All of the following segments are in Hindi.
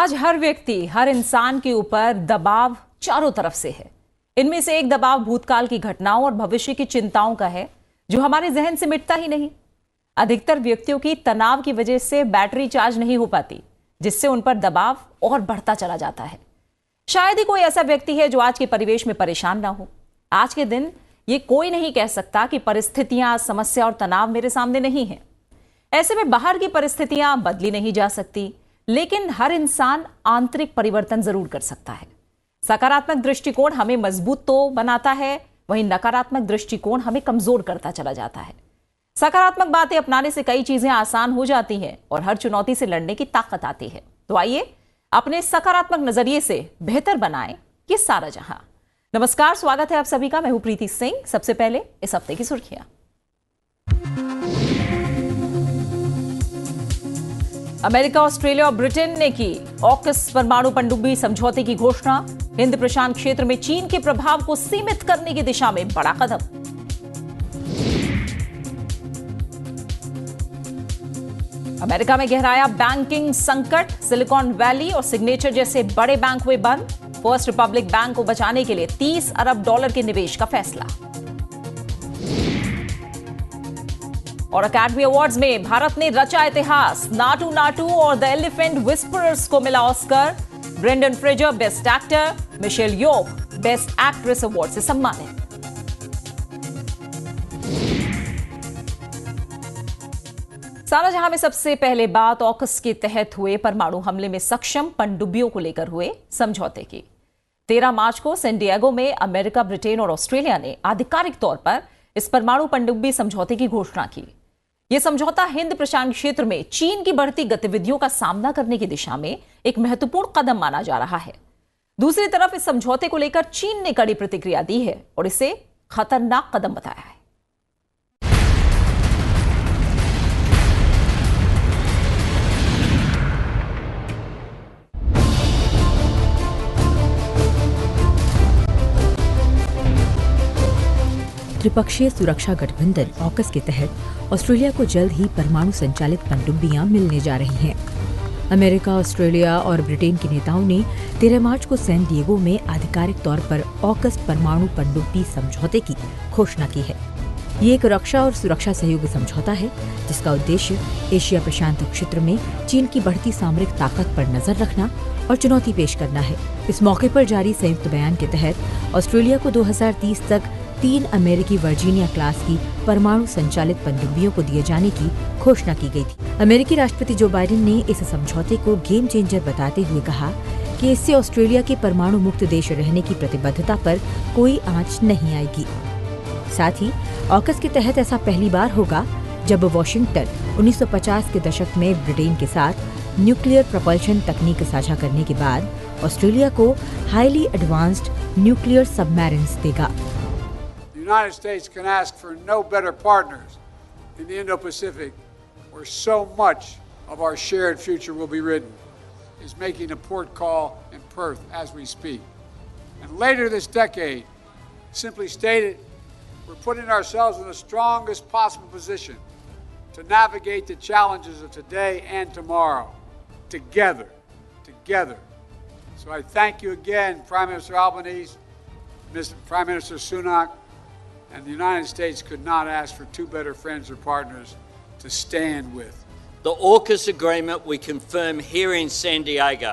आज हर व्यक्ति, हर इंसान के ऊपर दबाव चारों तरफ से है। इनमें से एक दबाव भूतकाल की घटनाओं और भविष्य की चिंताओं का है, जो हमारे जहन से मिटता ही नहीं। अधिकतर व्यक्तियों की तनाव की वजह से बैटरी चार्ज नहीं हो पाती, जिससे उन पर दबाव और बढ़ता चला जाता है। शायद ही कोई ऐसा व्यक्ति है जो आज के परिवेश में परेशान ना हो। आज के दिन ये कोई नहीं कह सकता कि परिस्थितियां, समस्या और तनाव मेरे सामने नहीं है। ऐसे में बाहर की परिस्थितियां बदली नहीं जा सकती, लेकिन हर इंसान आंतरिक परिवर्तन जरूर कर सकता है। सकारात्मक दृष्टिकोण हमें मजबूत तो बनाता है, वहीं नकारात्मक दृष्टिकोण हमें कमजोर करता चला जाता है। सकारात्मक बातें अपनाने से कई चीजें आसान हो जाती हैं और हर चुनौती से लड़ने की ताकत आती है। तो आइए अपने सकारात्मक नजरिए से बेहतर बनाएं ये सारा जहां। नमस्कार, स्वागत है आप सभी का। मैं हूं प्रीति सिंह। सबसे पहले इस हफ्ते की सुर्खियां। अमेरिका, ऑस्ट्रेलिया और ब्रिटेन ने की ऑकस परमाणु पनडुब्बी समझौते की घोषणा। हिंद प्रशांत क्षेत्र में चीन के प्रभाव को सीमित करने की दिशा में बड़ा कदम। अमेरिका में गहराया बैंकिंग संकट। सिलिकॉन वैली और सिग्नेचर जैसे बड़े बैंक हुए बंद। फर्स्ट रिपब्लिक बैंक को बचाने के लिए $30 अरब के निवेश का फैसला। और अकेडमी अवार्ड्स में भारत ने रचा इतिहास। नाटू नाटू और द एलिफेंट विस्परर्स को मिला Oscar. Brendan Fraser best actor, Michelle Yeoh best actress award से सम्मानित। सारा जहां में सबसे पहले बात ऑकस के तहत हुए परमाणु हमले में सक्षम पनडुब्बियों को लेकर हुए समझौते की। 13 मार्च को सैन डिएगो में अमेरिका, ब्रिटेन और ऑस्ट्रेलिया ने आधिकारिक तौर पर इस परमाणु पनडुब्बी समझौते की घोषणा की। यह समझौता हिंद प्रशांत क्षेत्र में चीन की बढ़ती गतिविधियों का सामना करने की दिशा में एक महत्वपूर्ण कदम माना जा रहा है। दूसरी तरफ इस समझौते को लेकर चीन ने कड़ी प्रतिक्रिया दी है और इसे खतरनाक कदम बताया है। त्रिपक्षीय सुरक्षा गठबंधन ऑकस के तहत ऑस्ट्रेलिया को जल्द ही परमाणु संचालित पनडुब्बियां मिलने जा रही हैं। अमेरिका, ऑस्ट्रेलिया और ब्रिटेन के नेताओं ने 13 मार्च को सैन डिएगो में आधिकारिक तौर पर ऑकस परमाणु पनडुब्बी समझौते की घोषणा की है। ये एक रक्षा और सुरक्षा सहयोग समझौता है, जिसका उद्देश्य एशिया प्रशांत क्षेत्र में चीन की बढ़ती सामरिक ताकत पर नजर रखना और चुनौती पेश करना है। इस मौके पर जारी संयुक्त बयान के तहत ऑस्ट्रेलिया को 2030 तक 3 अमेरिकी वर्जीनिया क्लास की परमाणु संचालित पनडुब्बियों को दिए जाने की घोषणा की गई थी। अमेरिकी राष्ट्रपति जो बाइडेन ने इस समझौते को गेम चेंजर बताते हुए कहा कि इससे ऑस्ट्रेलिया के परमाणु मुक्त देश रहने की प्रतिबद्धता पर कोई आंच नहीं आएगी। साथ ही ऑकस के तहत ऐसा पहली बार होगा जब वॉशिंगटन 1950 के दशक में ब्रिटेन के साथ न्यूक्लियर प्रपल्शन तकनीक साझा करने के बाद ऑस्ट्रेलिया को हाईली एडवांस्ड न्यूक्लियर सबमरीन्स देगा। The United States can ask for no better partners in the Indo-Pacific, where so much of our shared future will be written, is making a port call in Perth as we speak. And later this decade, simply stated, we're putting ourselves in the strongest possible position to navigate the challenges of today and tomorrow, together. So I thank you again, Prime Minister Albanese, Prime Minister Sunak, and the United States could not ask for two better friends or partners to stand with. The AUKUS agreement we confirm here in San Diego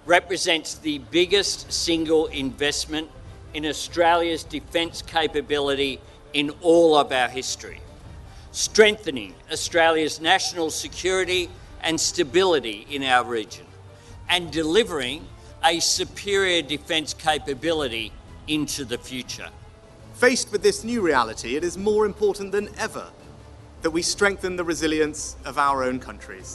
represents the biggest single investment in Australia's defence capability in all of our history, strengthening Australia's national security and stability in our region, and delivering a superior defence capability into the future. Faced with this new reality, it is more important than ever that we strengthen the resilience of our own countries.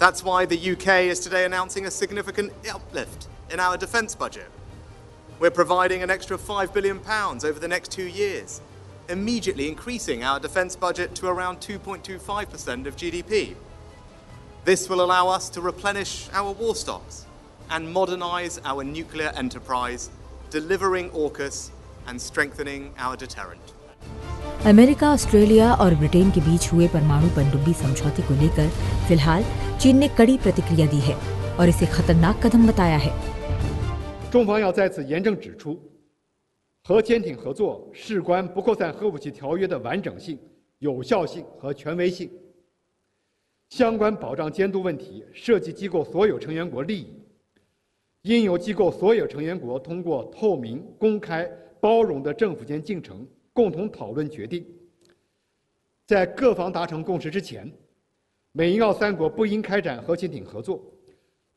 That's why the UK is today announcing a significant uplift in our defence budget. We're providing an extra £5 billion over the next 2 years, immediately increasing our defence budget to around 2.25% of GDP. This will allow us to replenish our war stocks and modernise our nuclear enterprise, delivering AUKUS and strengthening our deterrent. America, Australia और ब्रिटेन के बीच हुए परमाणु पनडुब्बी समझौते को लेकर फिलहाल चीन ने कड़ी प्रतिक्रिया दी है और इसे खतरनाक कदम बताया है। 中方要在此严正指出，核潜艇合作事关不扩散核武器条约的完整性、有效性和权威性。相关保障监督问题涉及机构所有成员国利益，应由机构所有成员国通过透明、公开、包容的政府间进程共同讨论决定。在各方达成共识之前，美英澳三国不应开展核潜艇合作。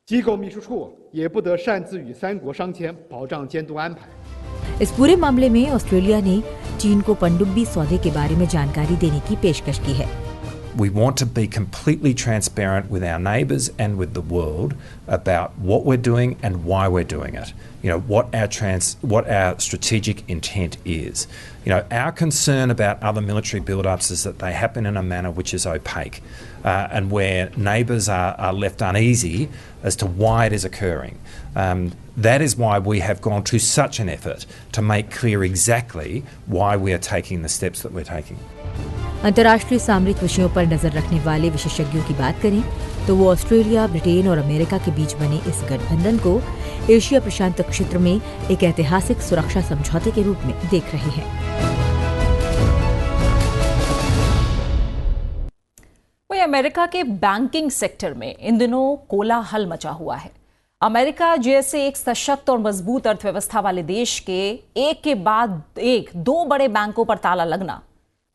机构秘书处也不得擅自与三国商签保障监督安排。 इस पूरे मामले में ऑस्ट्रेलिया ने चीन को पनडुब्बी सौदे के बारे में जानकारी देने की पेशकश की है। We want to be completely transparent with our neighbours and with the world about what we're doing and why we're doing it. You know, what our strategic intent is. You know, our concern about other military build-ups is that they happen in a manner which is opaque and where neighbours are left uneasy as to why it is occurring. That is why we have gone to such an effort to make clear exactly why we are taking the steps that we're taking. अंतर्राष्ट्रीय सामरिक विषयों पर नजर रखने वाले विशेषज्ञों की बात करें तो वो ऑस्ट्रेलिया, ब्रिटेन और अमेरिका के बीच बने इस गठबंधन को एशिया प्रशांत क्षेत्र में एक ऐतिहासिक सुरक्षा समझौते के रूप में देख रहे हैं। वही अमेरिका के बैंकिंग सेक्टर में इन दिनों कोलाहल मचा हुआ है। अमेरिका जैसे एक सशक्त और मजबूत अर्थव्यवस्था वाले देश के एक के बाद एक दो बड़े बैंकों पर ताला लगना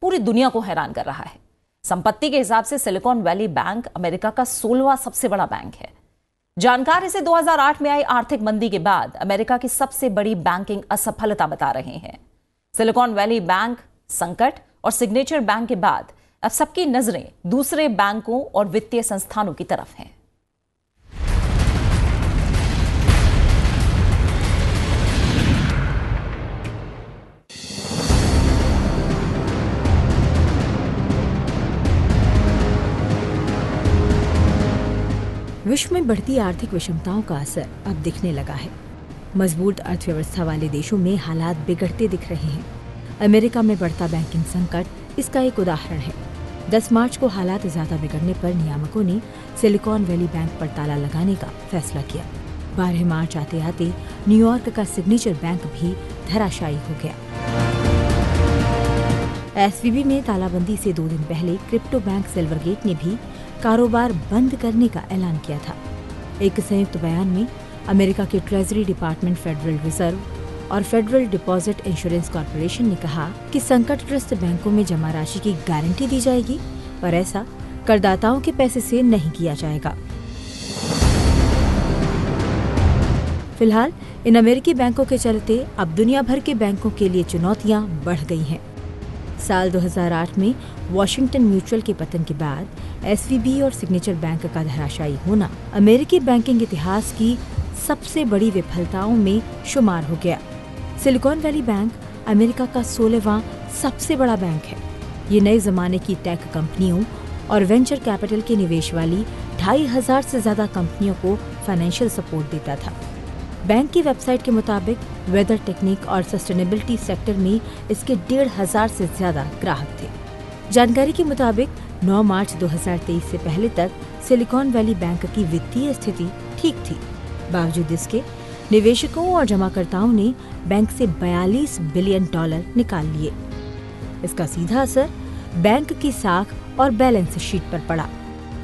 पूरी दुनिया को हैरान कर रहा है। संपत्ति के हिसाब से सिलिकॉन वैली बैंक अमेरिका का 16वां सबसे बड़ा बैंक है। जानकार इसे 2008 में आई आर्थिक मंदी के बाद अमेरिका की सबसे बड़ी बैंकिंग असफलता बता रहे हैं। सिलिकॉन वैली बैंक संकट और सिग्नेचर बैंक के बाद अब सबकी नजरें दूसरे बैंकों और वित्तीय संस्थानों की तरफ हैं। विश्व में बढ़ती आर्थिक विषमताओं का असर अब दिखने लगा है। मजबूत अर्थव्यवस्था वाले देशों में हालात बिगड़ते दिख रहे हैं। अमेरिका में बढ़ता बैंकिंग संकट इसका एक उदाहरण है। 10 मार्च को हालात ज्यादा बिगड़ने पर नियामकों ने सिलिकॉन वैली बैंक पर ताला लगाने का फैसला किया। 12 मार्च आते आते न्यूयॉर्क का सिग्नेचर बैंक भी धराशायी हो गया। एसवीबी में तालाबंदी से 2 दिन पहले क्रिप्टो बैंक सिल्वरगेट ने भी कारोबार बंद करने का ऐलान किया था। एक संयुक्त बयान में अमेरिका के ट्रेजरी डिपार्टमेंट, फेडरल रिजर्व और फेडरल डिपॉजिट इंश्योरेंस कॉर्पोरेशन ने कहा कि संकटग्रस्त बैंकों में जमा राशि की गारंटी दी जाएगी और ऐसा करदाताओं के पैसे से नहीं किया जाएगा। फिलहाल इन अमेरिकी बैंकों के चलते अब दुनिया भर के बैंकों के लिए चुनौतियां बढ़ गई हैं। साल 2008 में वॉशिंगटन म्यूचुअल के पतन के बाद एसवीबी और सिग्नेचर बैंक का धराशायी होना अमेरिकी बैंकिंग इतिहास की सबसे बड़ी विफलताओं में शुमार हो गया। सिलिकॉन वैली बैंक अमेरिका का 16वां सबसे बड़ा बैंक है। ये नए जमाने की टेक कंपनियों और वेंचर कैपिटल के निवेश वाली 2500 से ज्यादा कंपनियों को फाइनेंशियल सपोर्ट देता था। बैंक की वेबसाइट के मुताबिक वेदर टेक्निक और सस्टेनेबिलिटी सेक्टर में इसके 1500 से ज्यादा ग्राहक थे। जानकारी के मुताबिक 9 मार्च 2023 से पहले तक सिलिकॉन वैली बैंक की वित्तीय स्थिति ठीक थी। बावजूद इसके निवेशकों और जमाकर्ताओं ने बैंक से $42 बिलियन निकाल लिए। इसका सीधा असर बैंक की साख और बैलेंस शीट पर पड़ा,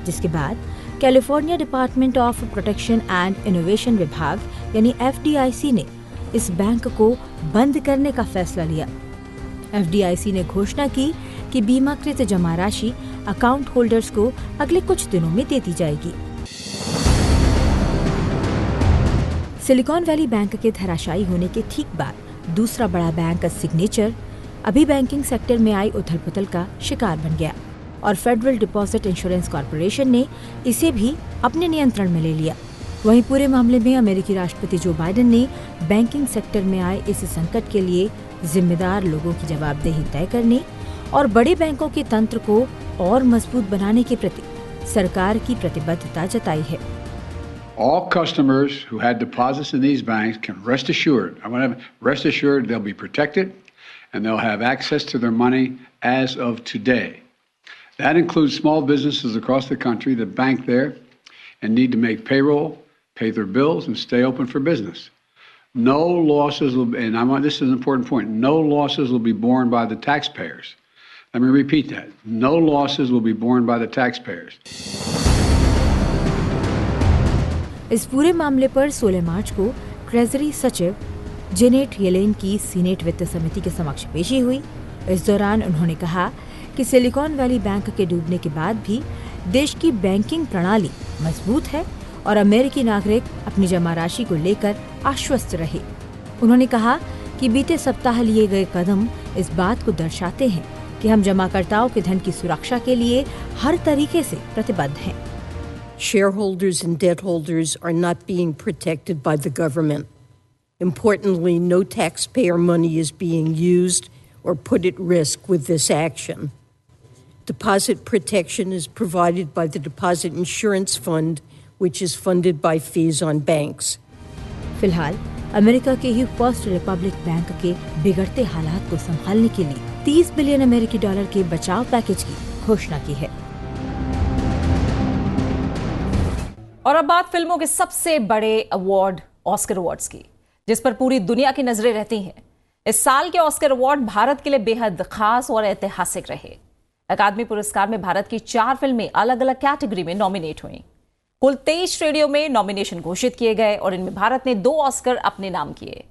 जिसके बाद California department of protection and innovation विभाग यानी FDIC ने इस बैंक को बंद करने का फैसला लिया। FDIC ने घोषणा की कि बीमाकृत जमा राशि अकाउंट होल्डर्स को अगले कुछ दिनों में दे दी जाएगी। सिलिकॉन वैली बैंक के धराशायी होने के ठीक बाद दूसरा बड़ा बैंक सिग्नेचर अभी बैंकिंग सेक्टर में आई उथल-पुथल का शिकार बन गया और फेडरल डिपॉजिट इंश्योरेंस कॉर्पोरेशन ने इसे भी अपने नियंत्रण में ले लिया। वहीं पूरे मामले में अमेरिकी राष्ट्रपति जो बाइडेन ने बैंकिंग सेक्टर में आए इस संकट के लिए जिम्मेदार लोगों की जवाबदेही तय करने और बड़े बैंकों के तंत्र को और मजबूत बनाने के प्रति सरकार की प्रतिबद्धता जताई है। All customers who had deposits in these banks can rest assured, they'll be protected and they'll have access to their money as of today. That includes small businesses across the country that bank there and need to make payroll, pay their bills, and stay open for business. No losses will, this is an important point, no losses will be borne by the taxpayers. Let me repeat that. No losses will be borne by the taxpayers. इस पूरे मामले पर 16 मार्च को ट्रेजरी सचिव जेनेट येलेन की सीनेट वित्त समिति के समक्ष पेशी हुई। इस दौरान उन्होंने कहा कि सिलिकॉन वैली बैंक के डूबने के बाद भी देश की बैंकिंग प्रणाली मजबूत है और अमेरिकी नागरिक अपनी जमा राशि को लेकर आश्वस्त रहे। उन्होंने कहा कि बीते सप्ताह लिए गए कदम इस बात को दर्शाते हैं कि हम जमाकर्ताओं के धन की सुरक्षा के लिए हर तरीके से प्रतिबद्ध हैं। Shareholders and debt holders are not being protected by the government. Importantly, no taxpayer money is being used or put at risk with this action. Deposit protection is provided by the Deposit Insurance Fund, which is funded by fees on banks. फिलहाल अमेरिका के ही फर्स्ट रिपब्लिक बैंक के बिगड़ते हालात को संभालने के लिए 30 बिलियन अमेरिकी डॉलर के बचाव पैकेज की घोषणा की है। और अब बात फिल्मों के सबसे बड़े अवार्ड ऑस्कर अवार्ड्स की, जिस पर पूरी दुनिया की नजरें रहती हैं। इस साल के ऑस्कर अवार्ड भारत के लिए बेहद खास और ऐतिहासिक रहे। अकादमी पुरस्कार में भारत की 4 फिल्में अलग अलग कैटेगरी में नॉमिनेट हुईं। कुल 23 श्रेणियों में नॉमिनेशन घोषित किए गए और इनमें भारत ने 2 ऑस्कर अपने नाम किए।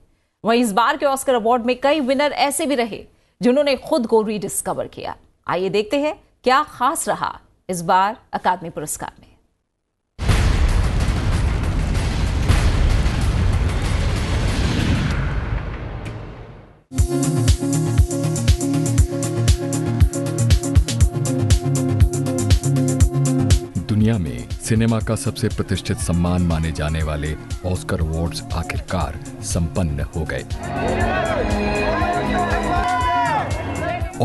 वहीं इस बार के ऑस्कर अवार्ड में कई विनर ऐसे भी रहे जिन्होंने खुद को रीडिस्कवर किया। आइए देखते हैं क्या खास रहा इस बार अकादमी पुरस्कार में। दुनिया में सिनेमा का सबसे प्रतिष्ठित सम्मान माने जाने वाले ऑस्कर अवार्ड्स आखिरकार संपन्न हो गए।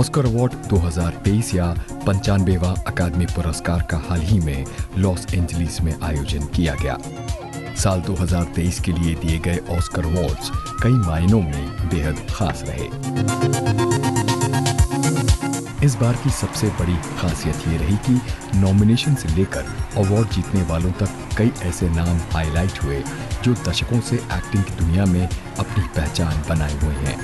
ऑस्कर अवार्ड 2023 या 95वां अकादमी पुरस्कार का हाल ही में लॉस एंजलिस में आयोजन किया गया। साल 2023 के लिए दिए गए ऑस्कर अवार्ड्स कई मायनों में बेहद खास रहे। इस बार की सबसे बड़ी खासियत ये रही कि नॉमिनेशन से लेकर अवार्ड जीतने वालों तक कई ऐसे नाम हाईलाइट हुए जो दशकों से एक्टिंग की दुनिया में अपनी पहचान बनाए हुए हैं।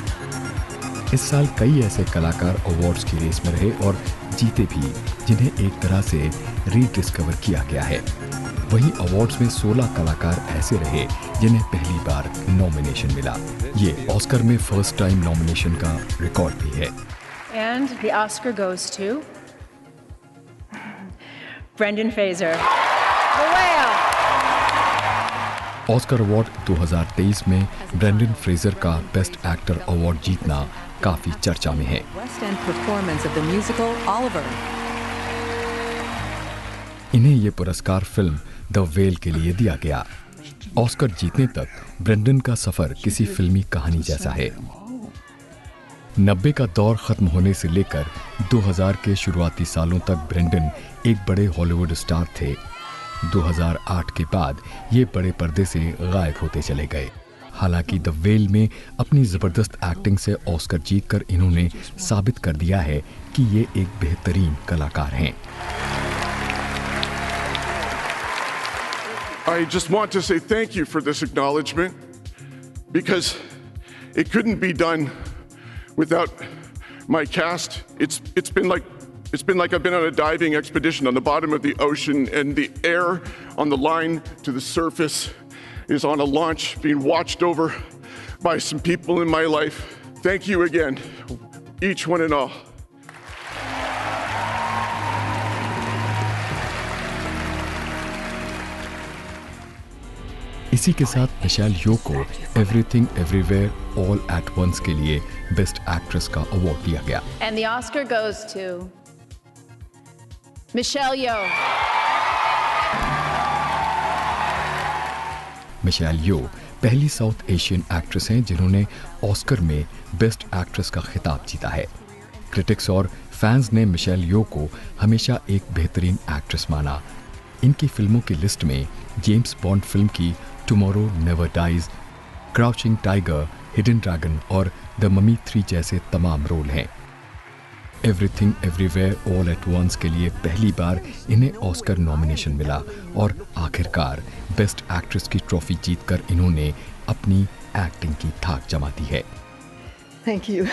इस साल कई ऐसे कलाकार अवार्ड्स की रेस में रहे और जीते भी, जिन्हें एक तरह से रीडिस्कवर किया गया है। वहीं अवार्ड्स में 16 कलाकार ऐसे रहे जिन्हें पहली बार नॉमिनेशन मिला। ये ऑस्कर में फर्स्ट टाइम नॉमिनेशन का रिकॉर्ड भी है। And the Oscar goes to Brendan Fraser. The Whale. Oscar award 2023 में ब्रेंडन फ्रेजर का बेस्ट एक्टर अवार्ड जीतना काफी चर्चा में है। West End performance of the musical Oliver. इन्हें ये पुरस्कार फिल्म द वेल के लिए दिया गया। ऑस्कर जीतने तक ब्रेंडन का सफर किसी फिल्मी कहानी जैसा है। 90 का दौर खत्म होने से लेकर 2000 के शुरुआती सालों तक ब्रेंडन एक बड़े हॉलीवुड स्टार थे। 2008 के बाद ये बड़े पर्दे से गायब होते चले गए। हालांकि द वेल में अपनी जबरदस्त एक्टिंग से ऑस्कर जीतकर इन्होंने साबित कर दिया है कि ये एक बेहतरीन कलाकार हैं। I just want to say thank you for this acknowledgement because it couldn't be done without my cast. It's been like I've been on a diving expedition on the bottom of the ocean, and the air on the line to the surface is on a launch being watched over by some people in my life. Thank you again, each one and all. इसी के साथ मिशेल यो को everything everywhere all at once के लिए बेस्ट एक्ट्रेस का अवार्ड दिया गया। And the Oscar goes to Michelle Yeoh. Michelle Yeoh पहली साउथ एशियन एक्ट्रेस हैं जिन्होंने ऑस्कर में बेस्ट एक्ट्रेस का खिताब जीता है। क्रिटिक्स और फैंस ने मिशेल यो को हमेशा एक बेहतरीन एक्ट्रेस माना। इनकी फिल्मों की लिस्ट में जेम्स बॉन्ड फिल्म की tomorrow never dies, crouching tiger, hidden dragon और द ममी 3 जैसे तमाम रोल हैं। Everything everywhere all at once के लिए पहली बार इन्हें ऑस्कर नॉमिनेशन मिला और आखिरकार बेस्ट एक्ट्रेस की ट्रॉफी जीतकर इन्होंने अपनी एक्टिंग की थाक जमा दी है। Thank you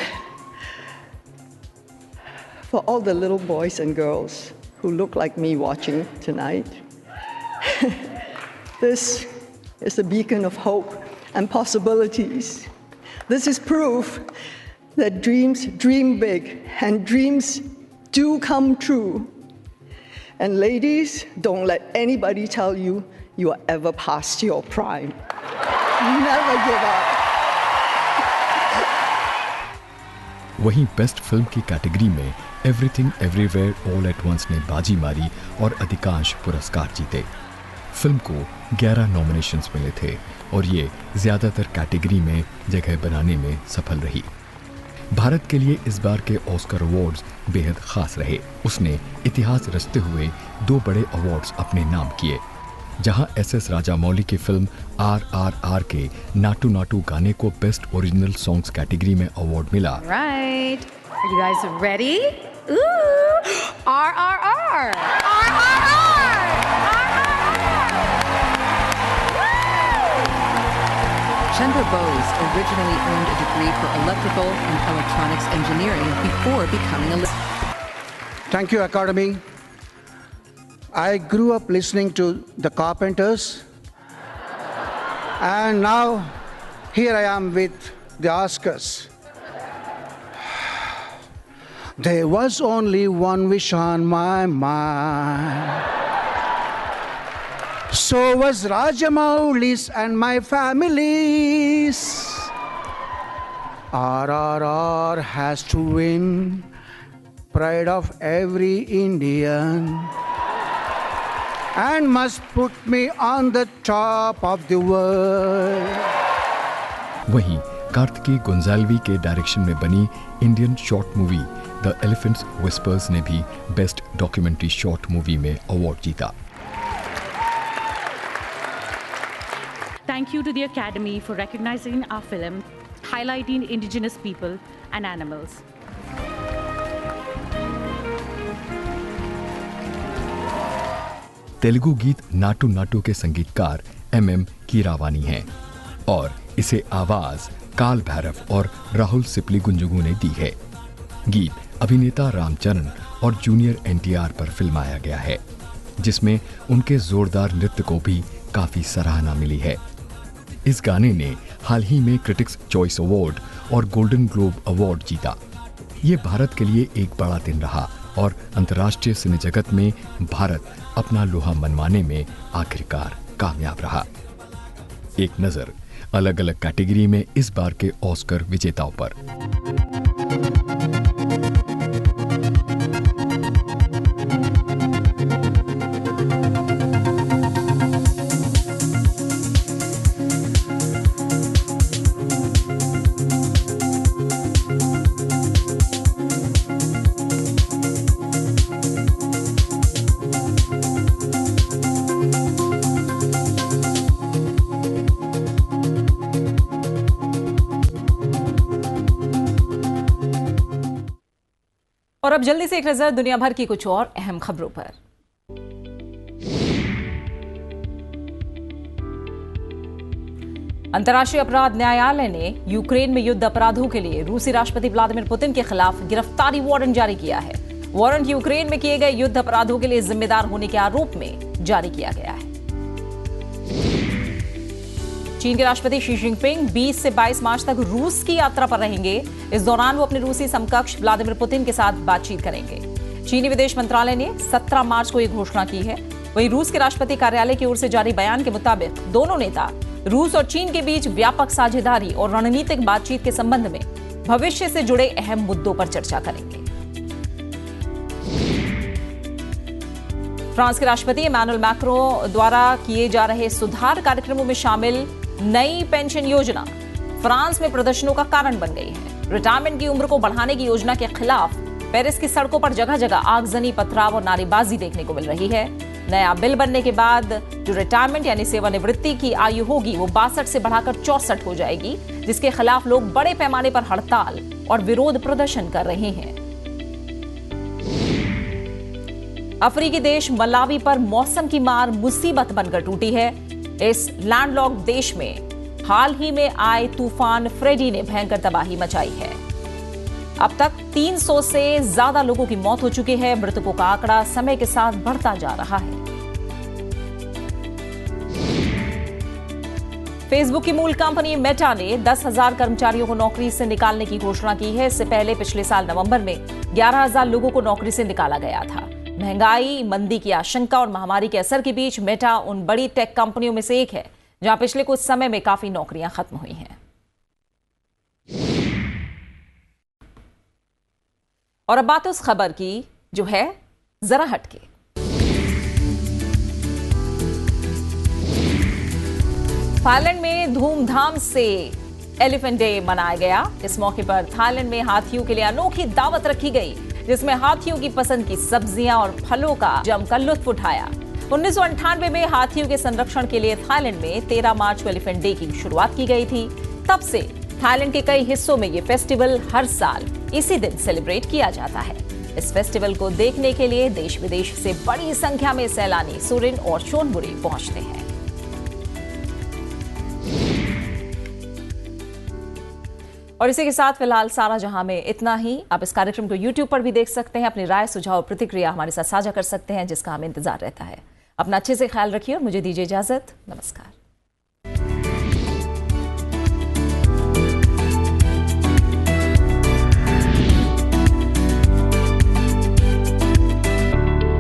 for all the little boys and girls who look like me watching tonight. This is a beacon of hope and possibilities. This is proof that dreams dream big and dreams do come true. And ladies, don't let anybody tell you you are ever past your prime. Never give up. वहीं बेस्ट फिल्म की कैटेगरी में everything everywhere all at once ने बाजी मारी और अधिकांश पुरस्कार जीते। फिल्म को 11 नॉमिनेशंस मिले थे और ये ज्यादातर कैटेगरी में जगह बनाने में सफल रही। भारत के लिए इस बार के ऑस्कर अवार्ड्स बेहद खास रहे। उसने इतिहास रचते हुए 2 बड़े अवार्ड्स अपने नाम किए, जहां एस.एस. राजामौली की फिल्म RRR के नाटू नाटू गाने को बेस्ट ओरिजिनल सॉन्ग्स कैटेगरी में अवार्ड मिला। Right. Are you guys ready? Ooh! RRR! Chandra Bose originally earned a degree for electrical and electronics engineering before becoming a... Thank you, Academy. I grew up listening to the Carpenters, and now here I am with the Oscars. There was only one wish on my mind. So was Rajamouli's and my family's. RRR has to win, pride of every Indian, and must put me on the top of the world. वहीं कार्तिकी गोंजाल्वी के डायरेक्शन में बनी Indian short movie the elephants whispers ने भी बेस्ट डॉक्यूमेंट्री शॉर्ट मूवी में अवार्ड जीता। Thank you to the Academy for recognizing our film, highlighting indigenous people and animals. Telugu गीत नाटू नाटू के संगीतकार MM कीरावानी हैं और इसे आवाज काल भैरव और राहुल सिपली गुंजुगु ने दी है। गीत अभिनेता रामचरण और जूनियर NTR पर फिल्माया गया है, जिसमें उनके जोरदार नृत्य को भी काफी सराहना मिली है। इस गाने ने हाल ही में क्रिटिक्स चॉइस अवार्ड और गोल्डन ग्लोब अवार्ड जीता। ये भारत के लिए एक बड़ा दिन रहा और अंतर्राष्ट्रीय सिने जगत में भारत अपना लोहा मनवाने में आखिरकार कामयाब रहा। एक नजर अलग अलग कैटेगरी में इस बार के ऑस्कर विजेताओं पर। और अब जल्दी से एक नजर दुनिया भर की कुछ और अहम खबरों पर। अंतर्राष्ट्रीय अपराध न्यायालय ने यूक्रेन में युद्ध अपराधों के लिए रूसी राष्ट्रपति व्लादिमीर पुतिन के खिलाफ गिरफ्तारी वारंट जारी किया है। वारंट यूक्रेन में किए गए युद्ध अपराधों के लिए जिम्मेदार होने के आरोप में जारी किया गया है। चीन के राष्ट्रपति शी जिनपिंग 20 से 22 मार्च तक रूस की यात्रा पर रहेंगे। इस दौरान वो अपने रूसी समकक्ष व्लादिमीर पुतिन के साथ बातचीत करेंगे। चीनी विदेश मंत्रालय ने 17 मार्च को यह घोषणा की है। वहीं रूस के राष्ट्रपति कार्यालय की ओर से जारी बयान के मुताबिक दोनों नेता रूस और चीन के बीच व्यापक साझेदारी और रणनीतिक बातचीत के संबंध में भविष्य से जुड़े अहम मुद्दों पर चर्चा करेंगे। फ्रांस के राष्ट्रपति इमैनुअल मैक्रो द्वारा किए जा रहे सुधार कार्यक्रमों में शामिल नई पेंशन योजना फ्रांस में प्रदर्शनों का कारण बन गई है। रिटायरमेंट की उम्र को बढ़ाने की योजना के खिलाफ पेरिस की सड़कों पर जगह जगह आगजनी, पथराव और नारेबाजी देखने को मिल रही है। नया बिल बनने के बाद जो रिटायरमेंट यानी सेवानिवृत्ति की आयु होगी वो 62 से बढ़ाकर 64 हो जाएगी, जिसके खिलाफ लोग बड़े पैमाने पर हड़ताल और विरोध प्रदर्शन कर रहे हैं। अफ्रीकी देश मलावी पर मौसम की मार मुसीबत बनकर टूटी है। इस लैंडलॉक्ड देश में हाल ही में आए तूफान फ्रेडी ने भयंकर तबाही मचाई है। अब तक 300 से ज्यादा लोगों की मौत हो चुकी है। मृतकों का आंकड़ा समय के साथ बढ़ता जा रहा है। फेसबुक की मूल कंपनी मेटा ने 10,000 कर्मचारियों को नौकरी से निकालने की घोषणा की है। इससे पहले पिछले साल नवंबर में 11,000 लोगों को नौकरी से निकाला गया था। महंगाई, मंदी की आशंका और महामारी के असर के बीच मेटा उन बड़ी टेक कंपनियों में से एक है जहां पिछले कुछ समय में काफी नौकरियां खत्म हुई हैं। और अब बात उस खबर की जो है जरा हटके। थाईलैंड में धूमधाम से एलिफेंट डे मनाया गया। इस मौके पर थाईलैंड में हाथियों के लिए अनोखी दावत रखी गई, जिसमें हाथियों की पसंद की सब्जियां और फलों का जमकर लुत्फ उठाया। 1998 में हाथियों के संरक्षण के लिए थाईलैंड में 13 मार्च को एलिफेंट डे की शुरुआत की गई थी। तब से थाईलैंड के कई हिस्सों में ये फेस्टिवल हर साल इसी दिन सेलिब्रेट किया जाता है। इस फेस्टिवल को देखने के लिए देश विदेश से बड़ी संख्या में सैलानी सुरिन और चोनबुरी पहुंचते हैं। और इसी के साथ फिलहाल सारा जहां में इतना ही। आप इस कार्यक्रम को YouTube पर भी देख सकते हैं। अपनी राय, सुझाव, प्रतिक्रिया हमारे साथ साझा कर सकते हैं, जिसका हमें इंतजार रहता है। अपना अच्छे से ख्याल रखिए और मुझे दीजिए इजाजत। नमस्कार।